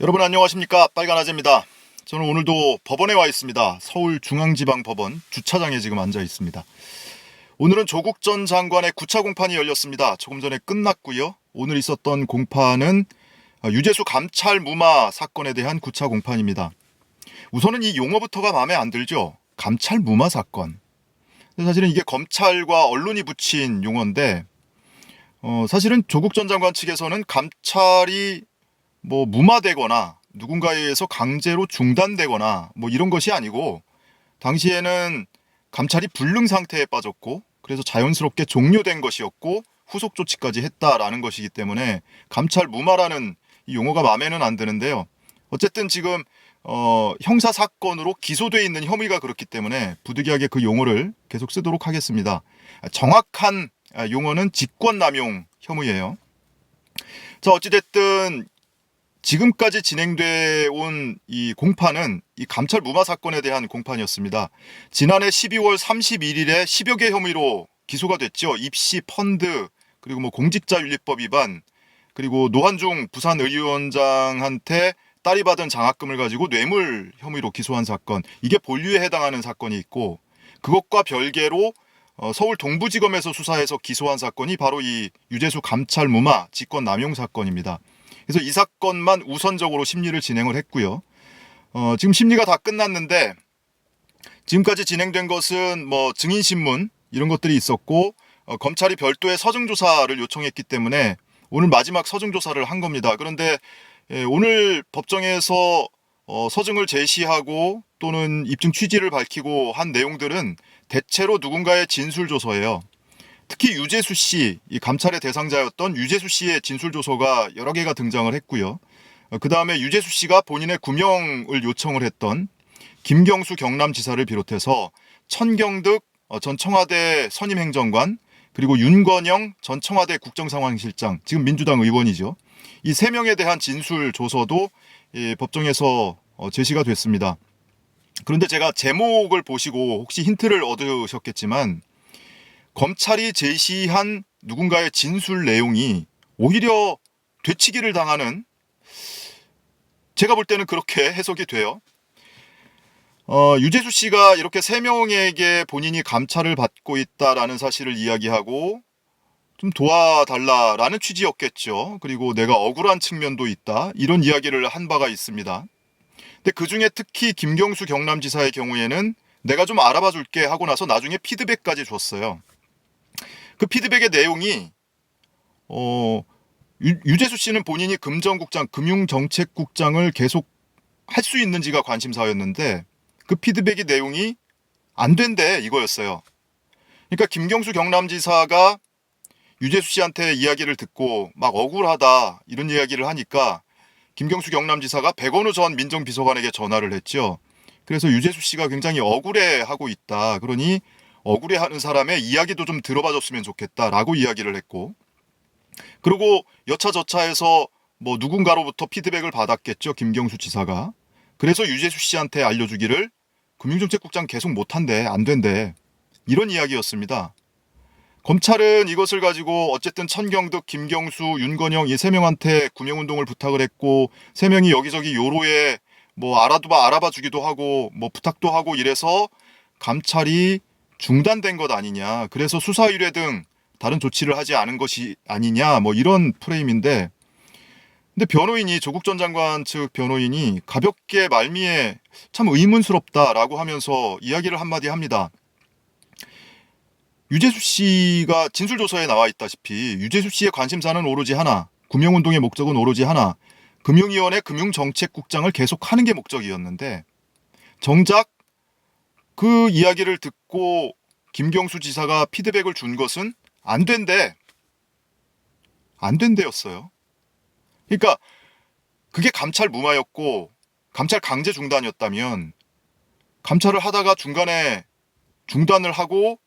여러분 안녕하십니까, 빨간아재입니다. 저는 오늘도 법원에 와 있습니다. 서울중앙지방법원 주차장에 지금 앉아 있습니다. 오늘은 조국 전 장관의 9차 공판이 열렸습니다. 조금 전에 끝났고요. 오늘 있었던 공판은 유재수 감찰 무마 사건에 대한 9차 공판입니다. 우선은 이 용어부터가 마음에 안 들죠. 감찰 무마 사건. 사실은 이게 검찰과 언론이 붙인 용어인데 사실은 조국 전 장관 측에서는 감찰이 무마되거나 누군가에 의해서 강제로 중단되거나 이런 것이 아니고, 당시에는 감찰이 불능 상태에 빠졌고 그래서 자연스럽게 종료된 것이었고 후속 조치까지 했다라는 것이기 때문에 감찰 무마라는 이 용어가 마음에는 안 드는데요. 어쨌든 지금 형사 사건으로 기소돼 있는 혐의가 그렇기 때문에 부득이하게 그 용어를 계속 쓰도록 하겠습니다. 정확한 용어는 직권남용 혐의예요. 자, 어찌됐든 지금까지 진행돼 온 이 공판은 이 감찰 무마 사건에 대한 공판이었습니다. 지난해 12월 31일에 10여 개 혐의로 기소가 됐죠. 입시, 펀드, 그리고 공직자윤리법 위반, 그리고 노한중 부산의료원장한테 딸이 받은 장학금을 가지고 뇌물 혐의로 기소한 사건, 이게 본류에 해당하는 사건이 있고, 그것과 별개로 서울 동부지검에서 수사해서 기소한 사건이 바로 이 유재수 감찰 무마 직권남용 사건입니다. 그래서 이 사건만 우선적으로 심리를 진행을 했고요. 지금 심리가 다 끝났는데, 지금까지 진행된 것은 증인신문 이런 것들이 있었고, 검찰이 별도의 서증조사를 요청했기 때문에 오늘 마지막 서증조사를 한 겁니다. 그런데 오늘 법정에서 서증을 제시하고 또는 입증 취지를 밝히고 한 내용들은 대체로 누군가의 진술조서예요. 특히 유재수 씨, 이 감찰의 대상자였던 유재수 씨의 진술조서가 여러 개가 등장을 했고요. 그 다음에 유재수 씨가 본인의 구명을 요청을 했던 김경수 경남지사를 비롯해서 천경득 전 청와대 선임행정관, 그리고 윤건영 전 청와대 국정상황실장, 지금 민주당 의원이죠. 이 세 명에 대한 진술조서도 법정에서 제시가 됐습니다. 그런데 제가 제목을 보시고 혹시 힌트를 얻으셨겠지만, 검찰이 제시한 누군가의 진술 내용이 오히려 되치기를 당하는, 제가 볼 때는 그렇게 해석이 돼요. 유재수 씨가 이렇게 세 명에게 본인이 감찰을 받고 있다라는 사실을 이야기하고 좀 도와달라라는 취지였겠죠. 그리고 내가 억울한 측면도 있다, 이런 이야기를 한 바가 있습니다. 근데 그중에 특히 김경수 경남지사의 경우에는 내가 좀 알아봐 줄게 하고 나서 나중에 피드백까지 줬어요. 그 피드백의 내용이 유재수 씨는 본인이 금정국장, 금융정책국장을 계속 할 수 있는지가 관심사였는데, 그 피드백의 내용이 안 된대, 이거였어요. 그러니까 김경수 경남지사가 유재수 씨한테 이야기를 듣고 막 억울하다 이런 이야기를 하니까 김경수 경남지사가 백원우 전 민정비서관에게 전화를 했죠. 그래서 유재수 씨가 굉장히 억울해하고 있다, 그러니 억울해하는 사람의 이야기도 좀 들어봐줬으면 좋겠다라고 이야기를 했고, 그리고 여차저차해서 누군가로부터 피드백을 받았겠죠, 김경수 지사가. 그래서 유재수 씨한테 알려주기를 금융정책국장 계속 못한대, 안 된대, 이런 이야기였습니다. 검찰은 이것을 가지고 어쨌든 천경득, 김경수, 윤건영 이 세 명한테 구명운동을 부탁을 했고, 세 명이 여기저기 요로에 알아봐 주기도 하고 부탁도 하고 이래서 감찰이 중단된 것 아니냐, 그래서 수사 의뢰 등 다른 조치를 하지 않은 것이 아니냐, 이런 프레임인데, 근데 변호인이, 조국 전 장관 측 변호인이 가볍게 말미에 참 의문스럽다라고 하면서 이야기를 한마디 합니다. 유재수 씨가 진술조서에 나와 있다시피 유재수 씨의 관심사는 오로지 하나, 구명운동의 목적은 오로지 하나, 금융위원회 금융정책국장을 계속하는 게 목적이었는데, 정작 그 이야기를 듣고 김경수 지사가 피드백을 준 것은 안 된대, 안 된대였어요. 그러니까 그게 감찰 무마였고 감찰 강제 중단이었다면, 감찰을 하다가 중간에 중단을 하고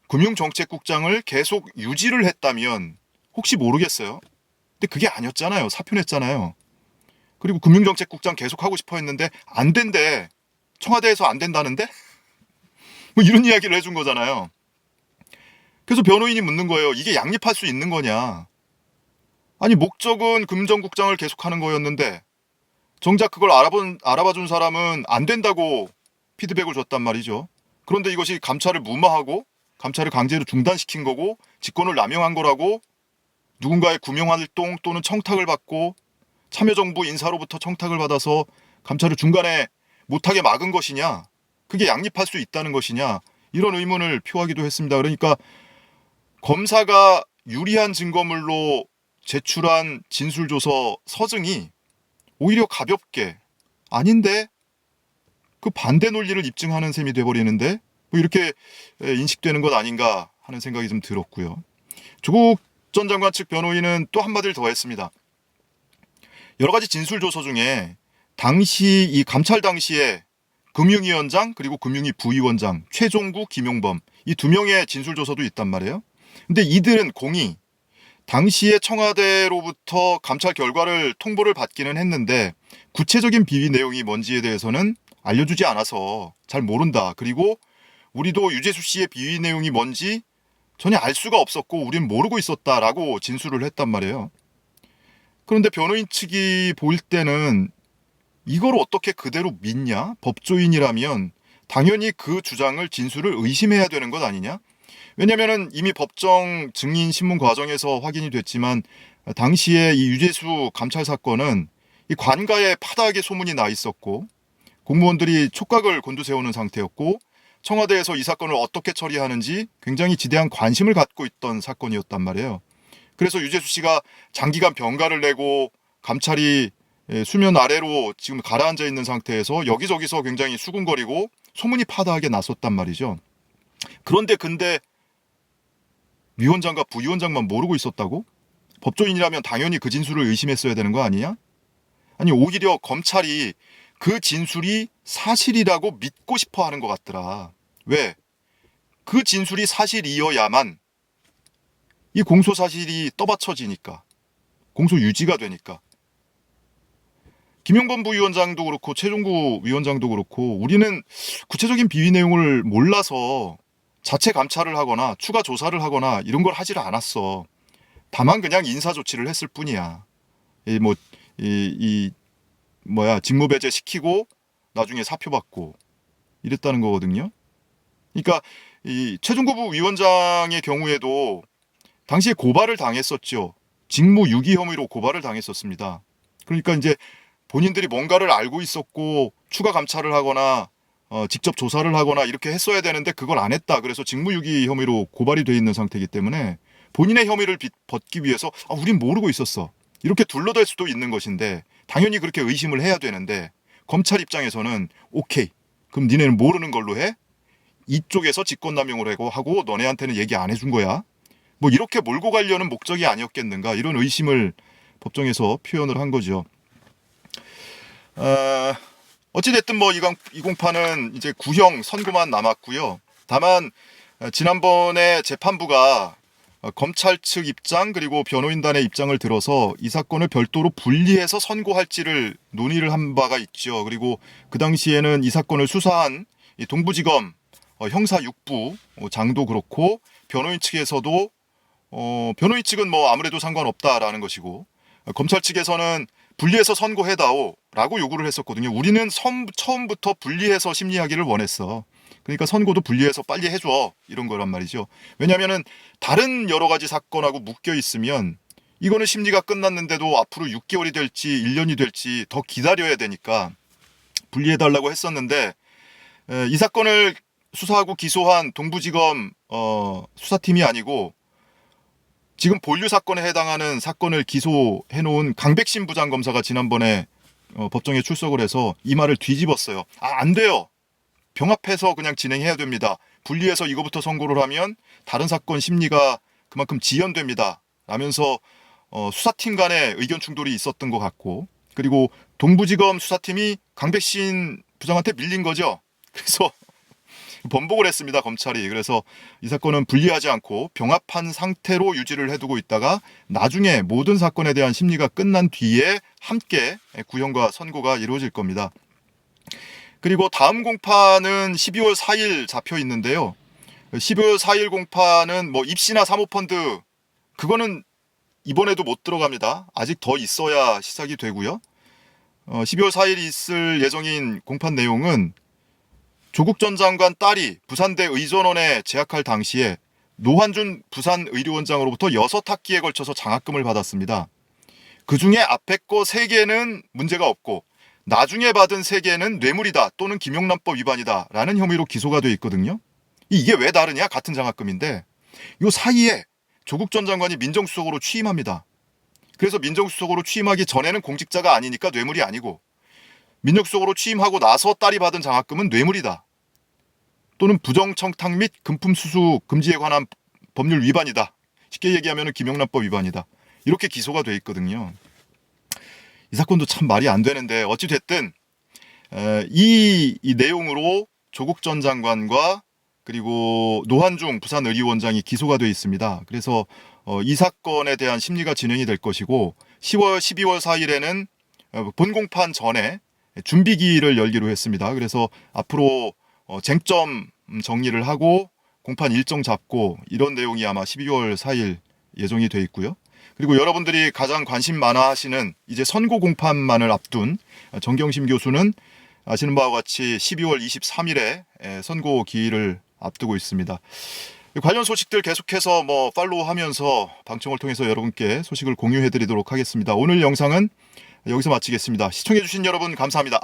금융정책국장을 계속 유지를 했다면 혹시 모르겠어요. 근데 그게 아니었잖아요. 사표냈잖아요. 그리고 금융정책국장 계속 하고 싶어 했는데 안 된대, 청와대에서 안 된다는데 이런 이야기를 해준 거잖아요. 그래서 변호인이 묻는 거예요. 이게 양립할 수 있는 거냐. 아니, 목적은 금정국장을 계속하는 거였는데 정작 그걸 알아봐준 사람은 안 된다고 피드백을 줬단 말이죠. 그런데 이것이 감찰을 무마하고 감찰을 강제로 중단시킨 거고 직권을 남용한 거라고 누군가의 구명활동 또는 청탁을 받고 참여정부 인사로부터 청탁을 받아서 감찰을 중간에 못하게 막은 것이냐, 그게 양립할 수 있다는 것이냐, 이런 의문을 표하기도 했습니다. 그러니까 검사가 유리한 증거물로 제출한 진술조서 서증이 오히려 가볍게 아닌데 그 반대 논리를 입증하는 셈이 돼버리는데 뭐 이렇게 인식되는 것 아닌가 하는 생각이 좀 들었고요. 조국 전 장관 측 변호인은 또 한마디를 더 했습니다. 여러 가지 진술조서 중에 당시 이 감찰 당시에 금융위원장 그리고 금융위 부위원장 최종구, 김용범 이 두 명의 진술조서도 있단 말이에요. 근데 이들은 공이 당시에 청와대로부터 감찰 결과를 통보를 받기는 했는데 구체적인 비위 내용이 뭔지에 대해서는 알려주지 않아서 잘 모른다. 그리고 우리도 유재수 씨의 비위 내용이 뭔지 전혀 알 수가 없었고 우린 모르고 있었다라고 진술을 했단 말이에요. 그런데 변호인 측이 볼 때는 이걸 어떻게 그대로 믿냐? 법조인이라면 당연히 그 주장을 진술을 의심해야 되는 것 아니냐? 왜냐면은 이미 법정 증인 신문 과정에서 확인이 됐지만 당시에 이 유재수 감찰 사건은 이 관가에 파다하게 소문이 나 있었고 공무원들이 촉각을 곤두세우는 상태였고 청와대에서 이 사건을 어떻게 처리하는지 굉장히 지대한 관심을 갖고 있던 사건이었단 말이에요. 그래서 유재수 씨가 장기간 병가를 내고 감찰이 수면 아래로 지금 가라앉아 있는 상태에서 여기저기서 굉장히 수군거리고 소문이 파다하게 났었단 말이죠. 그런데 근데 위원장과 부위원장만 모르고 있었다고? 법조인이라면 당연히 그 진술을 의심했어야 되는 거 아니냐? 아니 오히려 검찰이 그 진술이 사실이라고 믿고 싶어 하는 것 같더라. 왜? 그 진술이 사실이어야만 이 공소 사실이 떠받쳐지니까, 공소 유지가 되니까. 김용범 부위원장도 그렇고 최종구 위원장도 그렇고 우리는 구체적인 비위 내용을 몰라서 자체 감찰을 하거나 추가 조사를 하거나 이런 걸 하지를 않았어. 다만 그냥 인사 조치를 했을 뿐이야. 직무배제 시키고 나중에 사표 받고 이랬다는 거거든요. 그러니까 이 최종구 위원장의 경우에도 당시에 고발을 당했었죠. 직무유기 혐의로 고발을 당했었습니다. 그러니까 이제 본인들이 뭔가를 알고 있었고 추가 감찰을 하거나 직접 조사를 하거나 이렇게 했어야 되는데 그걸 안 했다. 그래서 직무유기 혐의로 고발이 돼 있는 상태이기 때문에 본인의 혐의를 벗기 위해서 우린 모르고 있었어. 이렇게 둘러댈 수도 있는 것인데 당연히 그렇게 의심을 해야 되는데 검찰 입장에서는 오케이. 그럼 니네는 모르는 걸로 해? 이쪽에서 직권남용을 하고 너네한테는 얘기 안 해준 거야. 뭐 이렇게 몰고 가려는 목적이 아니었겠는가 이런 의심을 법정에서 표현을 한 거죠. 어찌됐든 뭐 208은 이제 구형 선고만 남았고요. 다만 지난번에 재판부가 검찰 측 입장 그리고 변호인단의 입장을 들어서 이 사건을 별도로 분리해서 선고할지를 논의를 한 바가 있죠. 그리고 그 당시에는 이 사건을 수사한 이 동부지검 형사 6부 장도 그렇고 변호인 측에서도 변호인 측은 뭐 아무래도 상관없다라는 것이고 검찰 측에서는 분리해서 선고해다오라고 요구를 했었거든요. 우리는 처음부터 분리해서 심리하기를 원했어. 그러니까 선고도 분리해서 빨리 해줘 이런 거란 말이죠. 왜냐하면은 다른 여러 가지 사건하고 묶여 있으면 이거는 심리가 끝났는데도 앞으로 6개월이 될지 1년이 될지 더 기다려야 되니까 분리해달라고 했었는데 이 사건을 수사하고 기소한 동부지검 수사팀이 아니고 지금 본류 사건에 해당하는 사건을 기소해놓은 강백신 부장검사가 지난번에 법정에 출석을 해서 이 말을 뒤집었어요. 안 돼요. 병합해서 그냥 진행해야 됩니다. 분리해서 이거부터 선고를 하면 다른 사건 심리가 그만큼 지연됩니다. 라면서 수사팀 간의 의견 충돌이 있었던 것 같고 그리고 동부지검 수사팀이 강백신 부장한테 밀린 거죠. 그래서 번복을 했습니다. 검찰이. 그래서 이 사건은 분리하지 않고 병합한 상태로 유지를 해두고 있다가 나중에 모든 사건에 대한 심리가 끝난 뒤에 함께 구형과 선고가 이루어질 겁니다. 그리고 다음 공판은 12월 4일 잡혀 있는데요. 12월 4일 공판은 뭐 입시나 사모펀드 그거는 이번에도 못 들어갑니다. 아직 더 있어야 시작이 되고요. 12월 4일 있을 예정인 공판 내용은 조국 전 장관 딸이 부산대 의전원에 재학할 당시에 노환준 부산의료원장으로부터 6학기에 걸쳐서 장학금을 받았습니다. 그 중에 앞에 거 3개는 문제가 없고 나중에 받은 3개는 뇌물이다 또는 김영란법 위반이다 라는 혐의로 기소가 돼 있거든요. 이게 왜 다르냐? 같은 장학금인데 요 사이에 조국 전 장관이 민정수석으로 취임합니다. 그래서 민정수석으로 취임하기 전에는 공직자가 아니니까 뇌물이 아니고 민정수석으로 취임하고 나서 딸이 받은 장학금은 뇌물이다. 또는 부정청탁 및 금품 수수 금지에 관한 법률 위반이다. 쉽게 얘기하면 김영란법 위반이다. 이렇게 기소가 돼 있거든요. 이 사건도 참 말이 안 되는데 어찌됐든 이 내용으로 조국 전 장관과 그리고 노환중 부산의료원장이 기소가 돼 있습니다. 그래서 이 사건에 대한 심리가 진행이 될 것이고 12월 4일에는 본공판 전에 준비기일을 열기로 했습니다. 그래서 앞으로 쟁점 정리를 하고 공판 일정 잡고 이런 내용이 아마 12월 4일 예정이 돼 있고요. 그리고 여러분들이 가장 관심 많아 하시는 이제 선고 공판만을 앞둔 정경심 교수는 아시는 바와 같이 12월 23일에 선고 기일을 앞두고 있습니다. 관련 소식들 계속해서 팔로우하면서 방청을 통해서 여러분께 소식을 공유해 드리도록 하겠습니다. 오늘 영상은 여기서 마치겠습니다. 시청해 주신 여러분 감사합니다.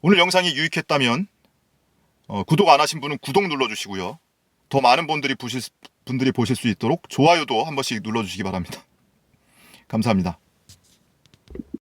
오늘 영상이 유익했다면 구독 안 하신 분은 구독 눌러주시고요. 더 많은 분들이 보실 수 있도록 좋아요도 한 번씩 눌러주시기 바랍니다. 감사합니다.